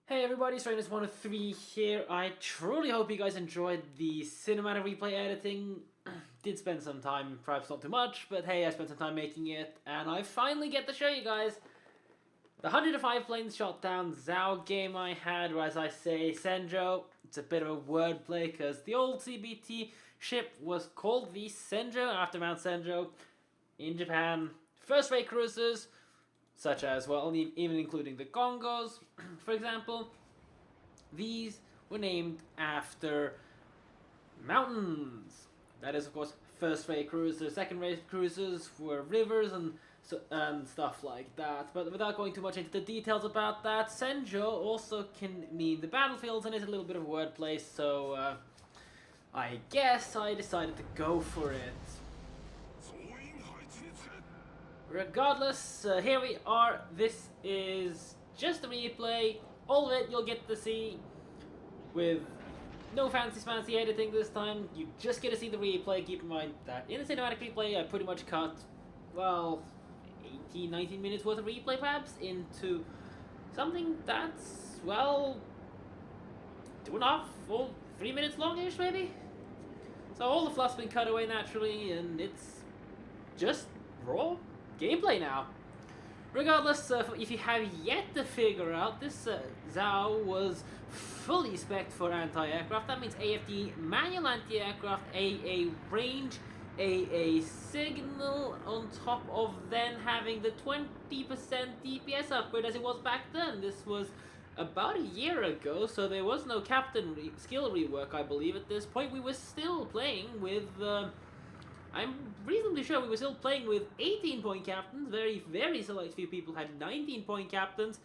Hey everybody, Strainers103 here. I truly hope you guys enjoyed the cinematic replay editing. Did spend some time, perhaps not too much, but hey, I spent some time making it, and I finally get to show you guys the 105 planes shot down Zhao game I had, or as I say, Senjo. It's a bit of a wordplay, because the old CBT ship was called the Senjo after Mount Senjo in Japan. First-rate cruisers, such as, well, even including the Congos, for example. These were named after mountains. That is, of course, first-rate cruisers. Second-rate cruisers were rivers and stuff like that. But without going too much into the details about that, Senjo also can mean the battlefields, and it's a little bit of wordplay, so I guess I decided to go for it. Regardless, here we are. This is just a replay. All of it you'll get to see with no fancy editing this time. You just get to see the replay. Keep in mind that in the cinematic replay I pretty much cut, well, 18-19 minutes worth of replay perhaps into something that's, well, 2.5 or 3 minutes longish maybe. So all the fluff's been cut away naturally, and it's just raw gameplay now. Regardless, if you have yet to figure out, this Zhao was fully spec'd for anti-aircraft. That means AFD manual anti-aircraft, AA range, AA signal, on top of then having the 20% DPS upgrade as it was back then. This was about a year ago, so there was no captain skill rework, I believe. At this point we were still playing with I'm reasonably sure we were still playing with 18-point captains. Very select few people had 19-point captains.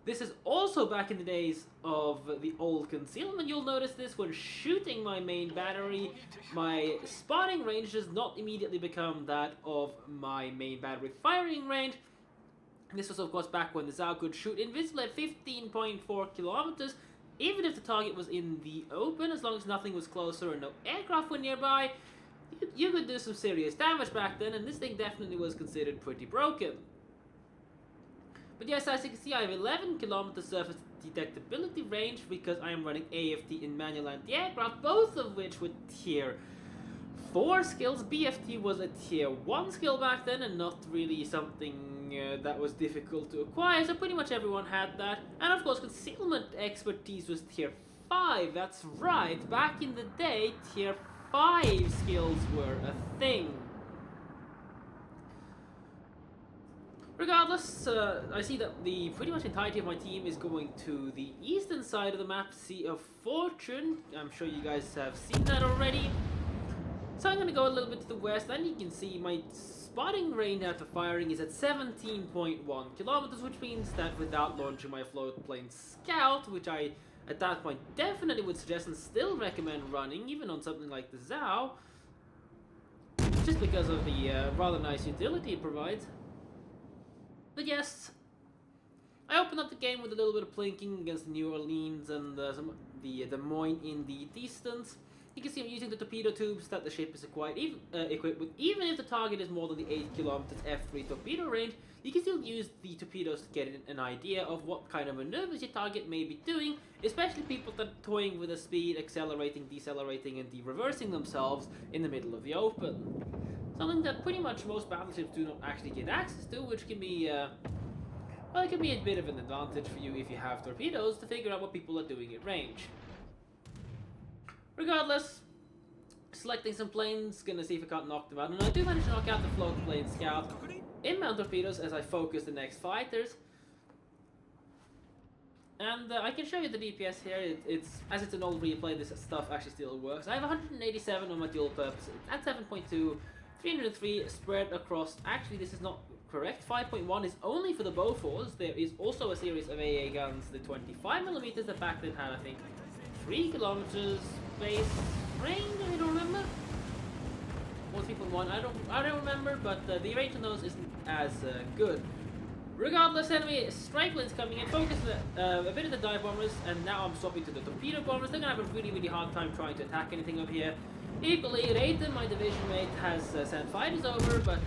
This is also back in the days of the old concealment. You'll notice this when shooting my main battery. My spotting range does not immediately become that of my main battery firing range. This was, of course, back when the Zhao could shoot invisible at 15.4 kilometers, even if the target was in the open, as long as nothing was closer and no aircraft were nearby. You could do some serious damage back then, and this thing definitely was considered pretty broken. But yes, as you can see, I have 11 km surface detectability range because I am running AFT in manual anti-aircraft, both of which were tier 4 skills. BFT was a tier 1 skill back then, and not really something that was difficult to acquire, so pretty much everyone had that. And of course, concealment expertise was tier 5, that's right, back in the day, tier 5 skills were a thing. Regardless, I see that the pretty much entirety of my team is going to the eastern side of the map, Sea of Fortune. I'm sure you guys have seen that already. So I'm going to go a little bit to the west, and you can see my spotting range after firing is at 17.1 kilometers, which means that without launching my float plane Scout, which I at that point definitely would suggest and still recommend running, even on something like the Zhao, just because of the rather nice utility it provides. But yes, I opened up the game with a little bit of plinking against New Orleans and the Des Moines in the distance. You can see I'm using the torpedo tubes that the ship is equipped with. Even if the target is more than the 8 kilometers F3 torpedo range, you can still use the torpedoes to get an idea of what kind of maneuvers your target may be doing, especially people that are toying with the speed, accelerating, decelerating, and de-reversing themselves in the middle of the open. Something that pretty much most battleships do not actually get access to, which can be, well, it can be a bit of an advantage for you if you have torpedoes to figure out what people are doing at range. Regardless, selecting some planes, gonna see if I can't knock them out, and I do manage to knock out the float plane Scout inbound torpedoes as I focus the next fighters. And I can show you the DPS here. As it's an old replay, this stuff actually still works. I have 187 on my dual purpose at 7.2, 303 spread across. Actually, this is not correct. 5.1 is only for the Bofors. There is also a series of AA guns, the 25mm that back then had, I think, 3 kilometers base range. I don't remember. 3.1. I don't remember, but the range on those isn't as good. Regardless, enemy strike planes coming in, focus a bit of the dive bombers, and now I'm swapping to the torpedo bombers. They're gonna have a really hard time trying to attack anything up here. Equally, Rayton, my division mate, has sent fighters over, but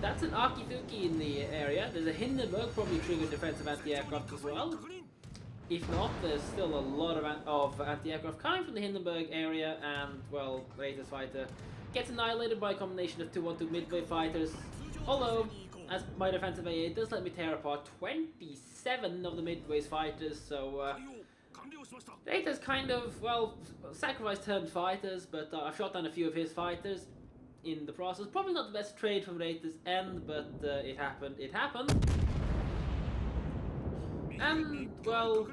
that's an Akitsuki in the area. There's a Hindenburg, probably triggered defensive anti-aircraft as well. If not, there's still a lot of anti-aircraft coming from the Hindenburg area, and, well, the latest fighter gets annihilated by a combination of 2-1-2 Midway fighters. Although, as my defensive AA, it does let me tear apart 27 of the Midway's fighters, so Data's kind of, well, sacrificed turned fighters, but I've shot down a few of his fighters in the process. Probably not the best trade from Data's end, but it happened. And, well,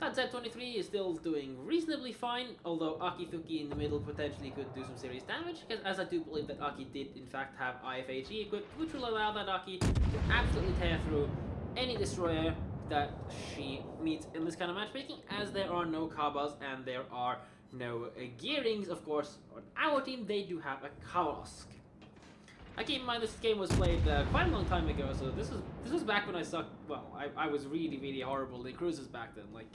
that Z-23 is still doing reasonably fine, although Akitsuki in the middle potentially could do some serious damage, because as I do believe that Aki did in fact have IFHE equipped, which will allow that Aki to absolutely tear through any destroyer that she meets in this kind of matchmaking, as there are no Kabas and there are no gearings. Of course, on our team they do have a Kawask. I keep in mind this game was played quite a long time ago, so this was back when I sucked. Well, I was really horrible in cruises back then. Like,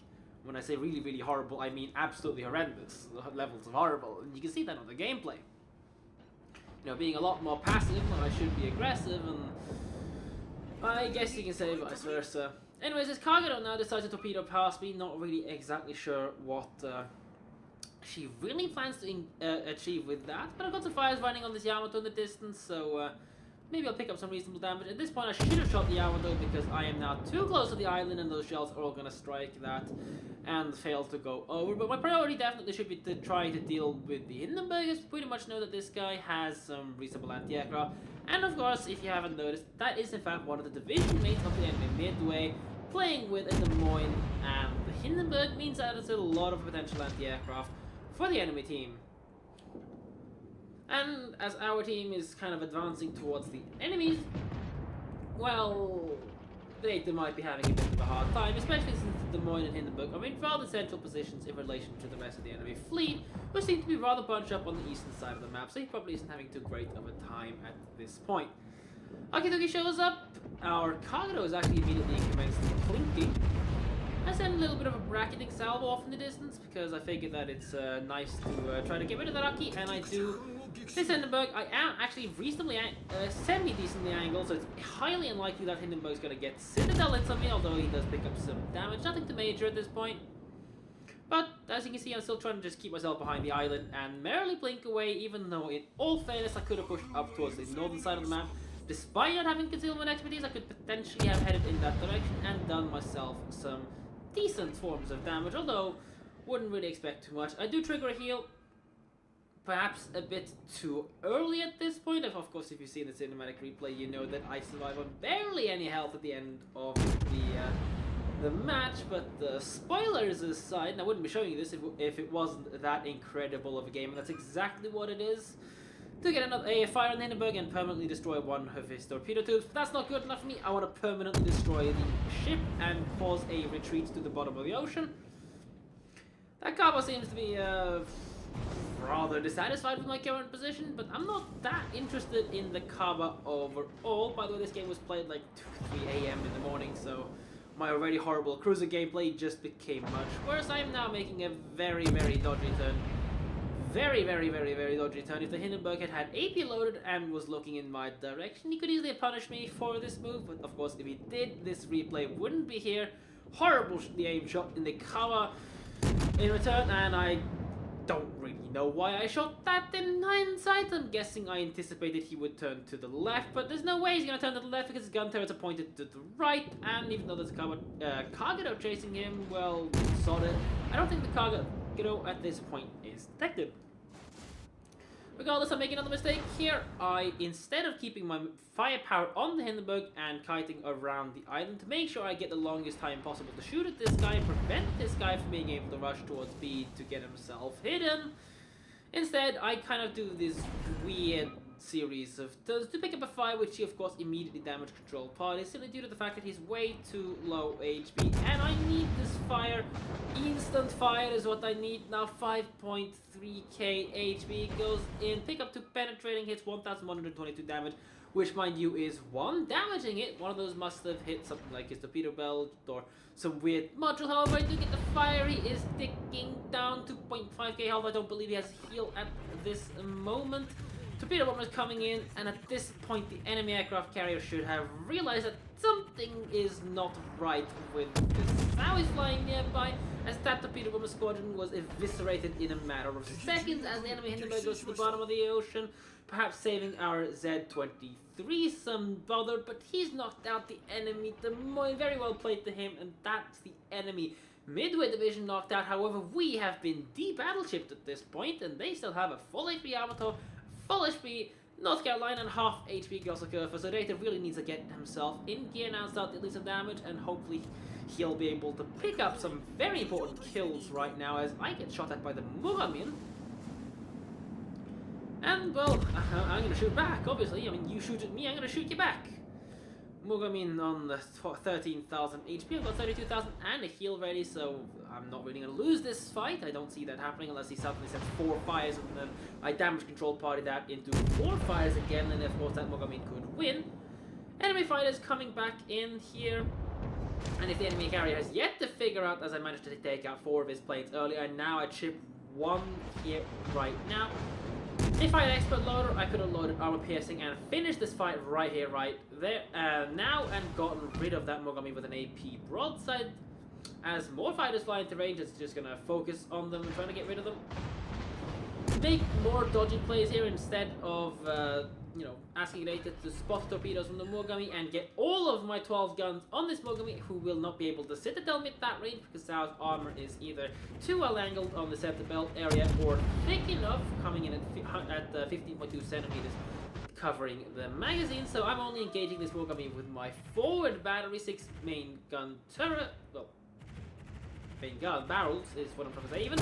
when I say really horrible, I mean absolutely horrendous levels of horrible, and you can see that on the gameplay. You know, being a lot more passive when I should be aggressive, and I guess you can say vice versa. Anyways, this Kagero now decides to torpedo past me, not really exactly sure what she really plans to achieve with that, but I've got some fires running on this Yamato in the distance, so maybe I'll pick up some reasonable damage. At this point I should have shot the Yamato because I am now too close to the island and those shells are all going to strike that and fail to go over, but my priority definitely should be to try to deal with the Hindenburg, as pretty much know that this guy has some reasonable anti-aircraft, and of course, if you haven't noticed, that is in fact one of the division mates of the enemy Midway, playing with a Des Moines, and the Hindenburg means that there's a lot of potential anti-aircraft for the enemy team. And as our team is kind of advancing towards the enemies, well, they might be having a bit of a hard time, especially since Des Moines and Hindenburg are in rather central positions in relation to the rest of the enemy fleet, who seem to be rather bunched up on the eastern side of the map, so he probably isn't having too great of a time at this point. Akitsuki shows up. Our Kagero is actually immediately commenced clinking. I send a little bit of a bracketing salvo off in the distance because I figured that it's nice to try to get rid of that Aki, and I do. This Hindenburg, I am actually reasonably semi-decently angled, so it's highly unlikely that Hindenburg's going to get Citadel hits on me, although he does pick up some damage. Nothing too major at this point. But as you can see, I'm still trying to just keep myself behind the island and merrily blink away, even though in all fairness I could have pushed up towards the northern side of the map. Despite not having concealment expertise, I could potentially have headed in that direction and done myself some decent forms of damage, although wouldn't really expect too much. I do trigger a heal, perhaps a bit too early at this point. Of course, if you see the cinematic replay, you know that I survive on barely any health at the end of the match, but spoilers aside, and I wouldn't be showing you this if it wasn't that incredible of a game, and that's exactly what it is. To get a fire on the Hindenburg and permanently destroy one of his torpedo tubes, but that's not good enough for me. I want to permanently destroy the ship and cause a retreat to the bottom of the ocean. That Kaba seems to be rather dissatisfied with my current position, but I'm not that interested in the Kaba overall. By the way, this game was played like 2 3 AM in the morning, so my already horrible cruiser gameplay just became much worse. I am now making a very dodgy turn. Very dodgy turn. If the Hindenburg had AP loaded and was looking in my direction, he could easily punish me for this move, but of course if he did, this replay wouldn't be here. Horrible aim shot in the Kawa in return, and I don't really know why I shot that in hindsight. I'm guessing I anticipated he would turn to the left, but there's no way he's going to turn to the left because his gun turrets are pointed to the right, and even though there's a Kagero chasing him, well, sod it. I don't think the Kagero at this point is detected. Regardless, I'm making another mistake here. Instead of keeping my firepower on the Hindenburg and kiting around the island to make sure I get the longest time possible to shoot at this guy and prevent this guy from being able to rush towards B to get himself hidden, instead I kind of do this weird series of turns to pick up a fire, which he of course immediately damage control parties, simply due to the fact that he's way too low HP, and I need this fire. Instant fire is what I need now. 5.3k HP goes in, pick up 2 penetrating hits, 1122 damage, which mind you is 1 damaging it. One of those must have hit something like his torpedo belt or some weird module. However, I do get the fire. He is ticking down. 2.5k health. I don't believe he has heal at this moment. torpedo bombers coming in, and at this point the enemy aircraft carrier should have realized that something is not right with this. Now he's flying nearby, as that torpedo bomber squadron was eviscerated in a matter of seconds as the enemy Hindenburg goes to the bottom of the ocean, perhaps saving our Z-23 some bother, but he's knocked out the enemy. Very well played to him, and that's the enemy Midway division knocked out. However, we have been de-battleshipped at this point, and they still have a full HP Yamato, full HP North Carolina, and half HP Grosser, so Data really needs to get himself in gear now, start dealing some damage, and hopefully he'll be able to pick up some very important kills right now as I get shot at by the Muramin. And, well, I'm going to shoot back, obviously. I mean, you shoot at me, I'm going to shoot you back. Mugamin on the 13,000 HP, I've got 32,000 and a heal ready, so I'm not really going to lose this fight. I don't see that happening unless he suddenly sets 4 fires and then I damage control party that into 4 fires again, and of course that Mugamin could win. Enemy fighters coming back in here, and if the enemy carrier has yet to figure out, as I managed to take out 4 of his planes earlier, and now I chip 1 here right now. If I had expert loader, I could have loaded armor piercing and finished this fight right here, right there, now, and gotten rid of that Mogami with an AP broadside. As more fighters fly into range, it's just gonna focus on them and trying to get rid of them. Make more dodgy plays here instead of, you know, asking Data to spot torpedoes from the Mogami and get all of my 12 guns on this Mogami, who will not be able to citadel me at that range because Sal's armor is either too well angled on the center belt area or thick enough, coming in at 15.2 centimeters, covering the magazine. So I'm only engaging this Mogami with my forward battery, 6 main gun turret, well, main gun barrels is what I'm trying to say even.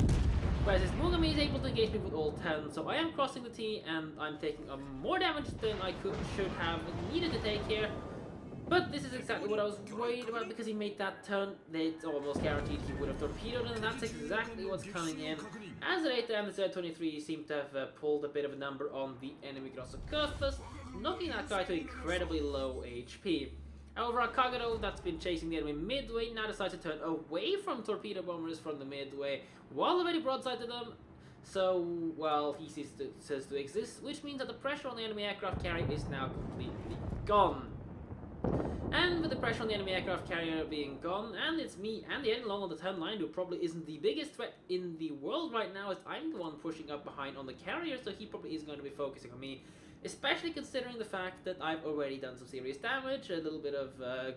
Whereas this Mogami is able to engage me with all 10, so I am crossing the T and I'm taking more damage than I should have needed to take here. But this is exactly what I was worried about, because he made that turn. It's almost guaranteed he would have torpedoed, and that's exactly what's coming in. As the Data and the Z-23 seem to have pulled a bit of a number on the enemy Grosser Kurfürst, knocking that guy to incredibly low HP. However, our Kagero, that's been chasing the enemy Midway, now decides to turn away from torpedo bombers from the Midway while already broadside to them. So, well, he ceases to exist, which means that the pressure on the enemy aircraft carrier is now completely gone. And with the pressure on the enemy aircraft carrier being gone, and it's me and the enemy along on the 10 line, who probably isn't the biggest threat in the world right now, as I'm the one pushing up behind on the carrier, so he probably is going to be focusing on me. Especially considering the fact that I've already done some serious damage, a little bit of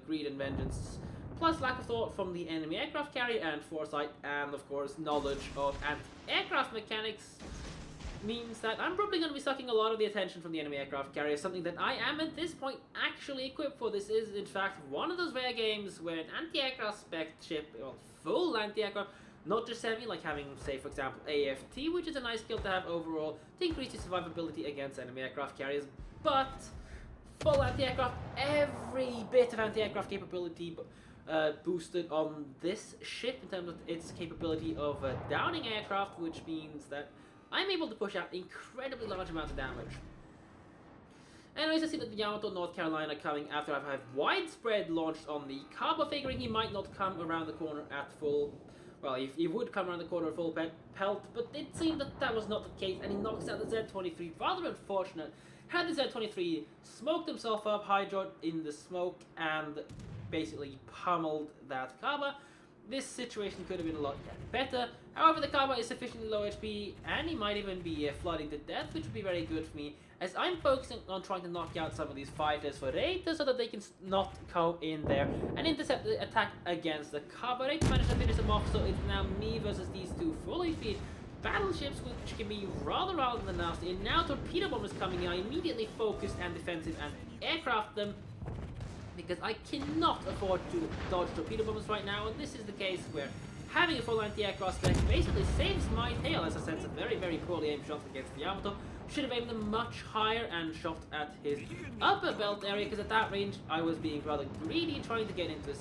greed and vengeance, plus lack of thought from the enemy aircraft carrier, and foresight, and of course knowledge of anti-aircraft mechanics means that I'm probably going to be sucking a lot of the attention from the enemy aircraft carrier, something that I am at this point actually equipped for. This is in fact one of those rare games where an anti-aircraft spec ship, well, full anti-aircraft, not just semi, like having, say, for example, AFT, which is a nice skill to have overall to increase your survivability against enemy aircraft carriers, but full anti-aircraft, every bit of anti-aircraft capability boosted on this ship in terms of its capability of downing aircraft, which means that I'm able to push out incredibly large amounts of damage. Anyways, I see that the Yamato North Carolina coming after I've had widespread launched on the Kaba, figuring he might not come around the corner at full. Well, he would come around the corner full pelt, but it seemed that that was not the case, and he knocks out the Z-23. Rather unfortunate. Had the Z-23 smoked himself up, hydroed in the smoke, and basically pummeled that Kaba, this situation could have been a lot better. However, the Kaba is sufficiently low HP, and he might even be flooding to death, which would be very good for me, as I'm focusing on trying to knock out some of these fighters for Reita so that they can not go in there and intercept the attack against the Kaba. Reita managed to finish them off, so it's now me versus these 2 full HP battleships, which can be rather than nasty. And now torpedo bombers coming in, I immediately focus and defensive and aircraft them, because I cannot afford to dodge torpedo bombers right now, and this is the case where having a full anti-aircraft spec basically saves my tail, as I sent some very, very poorly aimed shots against the Yamato. Should have aimed them much higher and shot at his upper belt area, because at that range I was being rather greedy trying to get into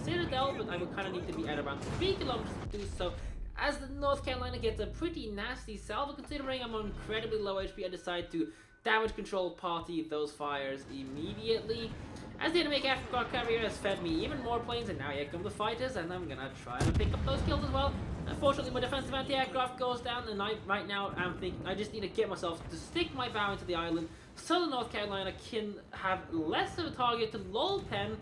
Citadel, but I would kind of need to be at around 3 kilometers to do so. As the North Carolina gets a pretty nasty salvo, considering I'm on incredibly low HP, I decide to damage control party those fires immediately. As the enemy aircraft carrier has fed me even more planes, and now here come the fighters, and I'm gonna try to pick up those kills as well. Unfortunately, my defensive anti-aircraft goes down, and right now I'm thinking I just need to get myself to stick my bow into the island so that North Carolina can have less of a target to lull Penn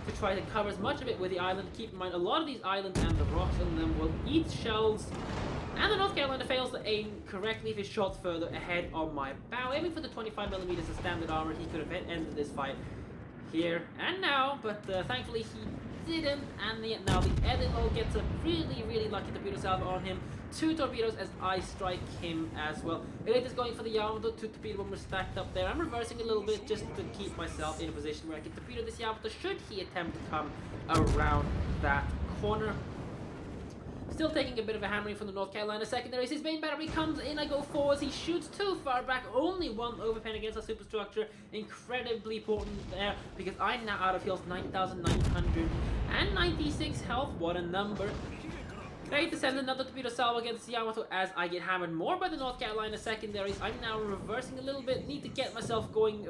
to try to cover as much of it with the island. Keep in mind, a lot of these islands and the rocks on them will eat shells, and the North Carolina fails to aim correctly if he shot further ahead on my bow. Aiming for the 25mm as standard armor, he could have ended this fight here and now, but thankfully he didn't, and now the Edinburgh gets a really lucky torpedo salvo on him. 2 torpedoes as I strike him as well. Elite is going for the Yamato, 2 torpedo bombers stacked up there. I'm reversing a little bit just to keep myself in a position where I can torpedo this Yamato should he attempt to come around that corner. Still taking a bit of a hammering from the North Carolina secondaries. His main battery comes in, I go forwards, he shoots too far back, only 1 overpen against our superstructure. Incredibly important there, because I'm now out of heals, 9,996 health, what a number. Ready to send another torpedo salvo against Yamato as I get hammered more by the North Carolina secondaries. I'm now reversing a little bit, need to get myself going,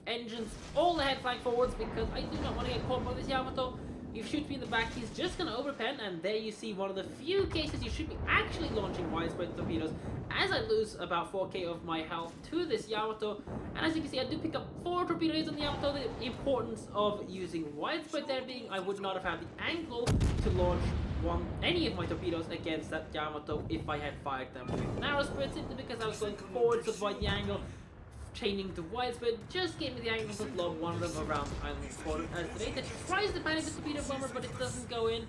engines all ahead flank forwards, because I do not want to get caught by this Yamato. If he shoots me in the back, he's just going to overpen, and there you see one of the few cases you should be actually launching widespread torpedoes, as I lose about 4k of my health to this Yamato. And as you can see, I do pick up 4 torpedoes on the Yamato. The importance of using widespread there being I would not have had the angle to launch any of my torpedoes against that Yamato if I had fired them with narrow spread, simply because I was going forward to avoid the angle. Chaining to widespread just gave me the angle to lob one of them around the island corner as Data tries to panic the torpedo bomber, but it doesn't go in.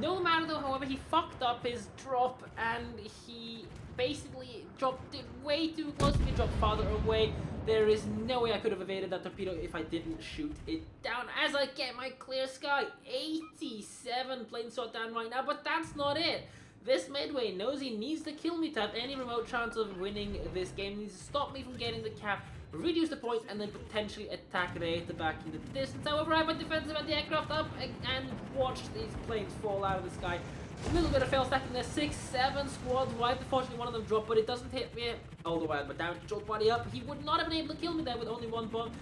No matter though, however, he fucked up his drop and he basically dropped it way too close to me, dropped farther away. There is no way I could have evaded that torpedo if I didn't shoot it down as I get my clear sky. 87 planes shot down right now, but that's not it. This Midway knows he needs to kill me to have any remote chance of winning this game. He needs to stop me from getting the cap, reduce the points, and then potentially attack Reita back in the distance. However, I have my defensive anti-aircraft up and watch these planes fall out of the sky. A little bit of fail stacking there, 6-7 squads wide. Unfortunately, one of them dropped, but it doesn't hit me. Although I had my damage control body up, he would not have been able to kill me there with only 1 bomb.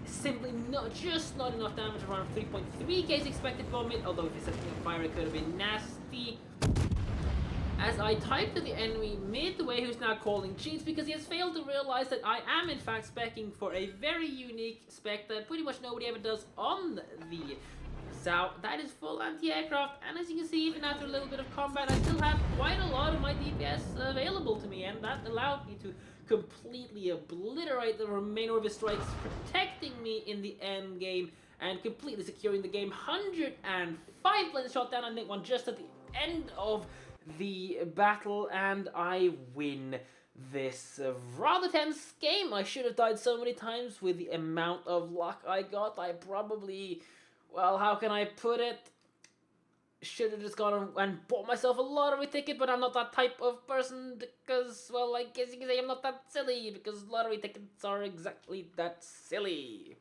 Simply just not enough damage. Around 3.3k expected bomb hit. Although if he set me on fire, it could have been nasty. As I type to the enemy Midway, who's now calling cheats because he has failed to realize that I am in fact specking for a very unique spec that pretty much nobody ever does on the South. That is full anti-aircraft, and as you can see, even after a little bit of combat, I still have quite a lot of my DPS available to me, and that allowed me to completely obliterate the remainder of his strikes, protecting me in the end game and completely securing the game. 105 planes shot down, I think one just at the end of the battle, and I win this rather tense game. I should have died so many times with the amount of luck I got. I probably, well, how can I put it? Should have just gone and bought myself a lottery ticket, but I'm not that type of person because, well, I guess you can say I'm not that silly because lottery tickets are exactly that silly.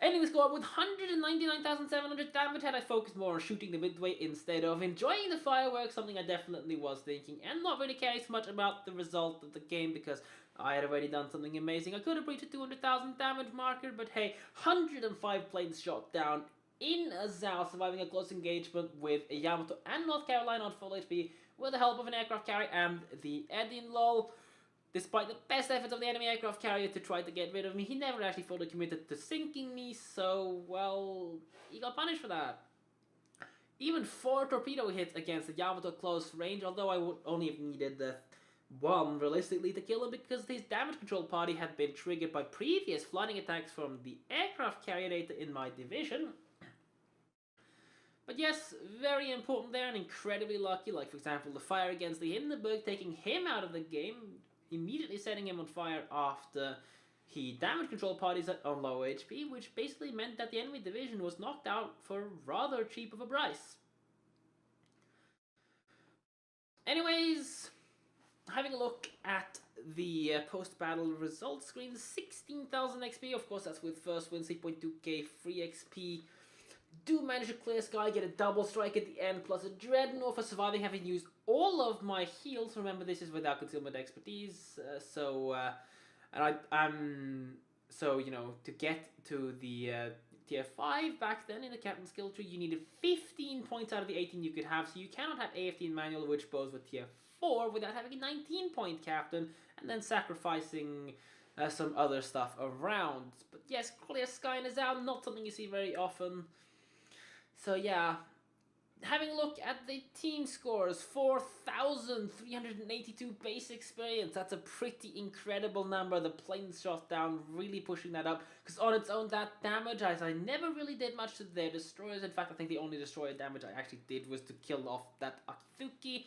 Ending the score with 199,700 damage had I focused more on shooting the Midway instead of enjoying the fireworks, something I definitely was thinking, and not really caring so much about the result of the game because I had already done something amazing. I could have reached a 200,000 damage marker, but hey, 105 planes shot down in a Zao, surviving a close engagement with a Yamato and North Carolina on full HP with the help of an aircraft carrier and the Edinburgh. Despite the best efforts of the enemy aircraft carrier to try to get rid of me, he never actually fully committed to sinking me, so, well, he got punished for that. Even 4 torpedo hits against the Yamato close range, although I would only have needed the 1 realistically to kill him because his damage control party had been triggered by previous flooding attacks from the aircraft carrier data in my division. But yes, very important there and incredibly lucky, like for example the fire against the Hindenburg, taking him out of the game, immediately setting him on fire after he damage control parties on low HP, which basically meant that the enemy division was knocked out for rather cheap of a price. Anyways, having a look at the post-battle results screen, 16,000 XP, of course that's with first win, 3.2k free XP. Do manage to clear sky, get a double strike at the end, plus a dreadnought for surviving, having used all of my heals. Remember, this is without concealment expertise, so you know, to get to the tier 5 back then in the captain skill tree, you needed 15 points out of the 18 you could have, so you cannot have AFT in manual, which bows with tier 4 without having a 19-point captain, and then sacrificing some other stuff around. But yes, clear sky is out, not something you see very often. So yeah, having a look at the team scores, 4,382 base experience. That's a pretty incredible number. The planes shot down, really pushing that up. Because on its own, that damage, as I never really did much to their destroyers. In fact, I think the only destroyer damage I actually did was to kill off that Akifuki.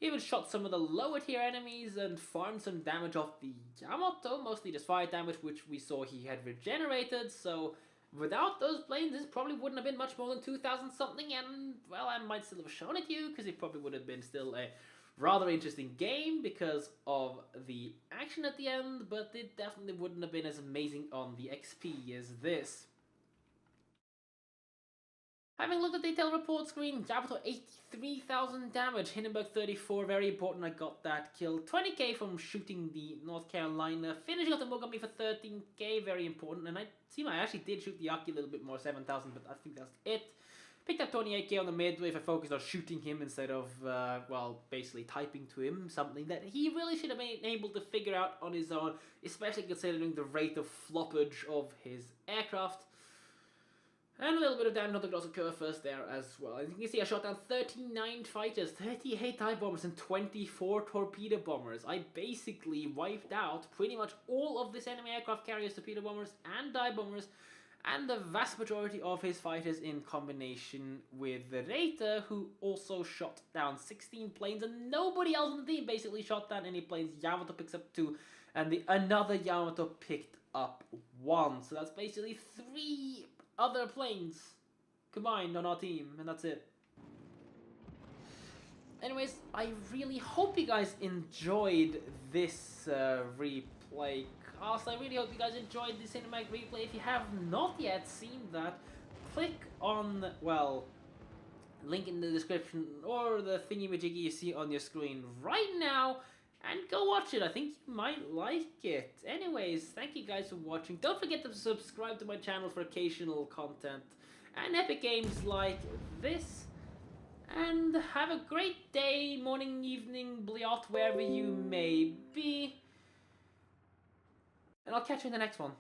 Even shot some of the lower tier enemies and farmed some damage off the Yamato. Mostly just fire damage, which we saw he had regenerated. So without those planes, this probably wouldn't have been much more than 2,000 something, and, well, I might still have shown it to you, because it probably would have been still a rather interesting game because of the action at the end, but it definitely wouldn't have been as amazing on the XP as this. Having looked at the detailed report screen, Yamato 83,000 damage, Hindenburg 34, very important, I got that kill. 20k from shooting the North Carolina, finishing off the Mogami for 13k, very important, and I actually did shoot the Aki a little bit more, 7,000, but I think that's it. Picked up 28k on the Midway if I focused on shooting him instead of, well, basically typing to him, something that he really should have been able to figure out on his own, especially considering the rate of floppage of his aircraft. And a little bit of damage on the Grosso Curve first there as well. As you can see, I shot down 39 fighters, 38 dive bombers, and 24 torpedo bombers. I basically wiped out pretty much all of this enemy aircraft carriers, torpedo bombers, and dive bombers, and the vast majority of his fighters in combination with the Raider, who also shot down 16 planes, and nobody else on the team basically shot down any planes. Yamato picks up 2, and another Yamato picked up 1. So that's basically 3 other planes combined on our team, and that's it. Anyways, I really hope you guys enjoyed this replay cast. I really hope you guys enjoyed this cinematic replay. If you have not yet seen that, click on, well, link in the description or the thingy-majiggy you see on your screen right now, and go watch it. I think you might like it. Anyways, thank you guys for watching. Don't forget to subscribe to my channel for occasional content and epic games like this. And have a great day, morning, evening, bliot, wherever you may be. And I'll catch you in the next one.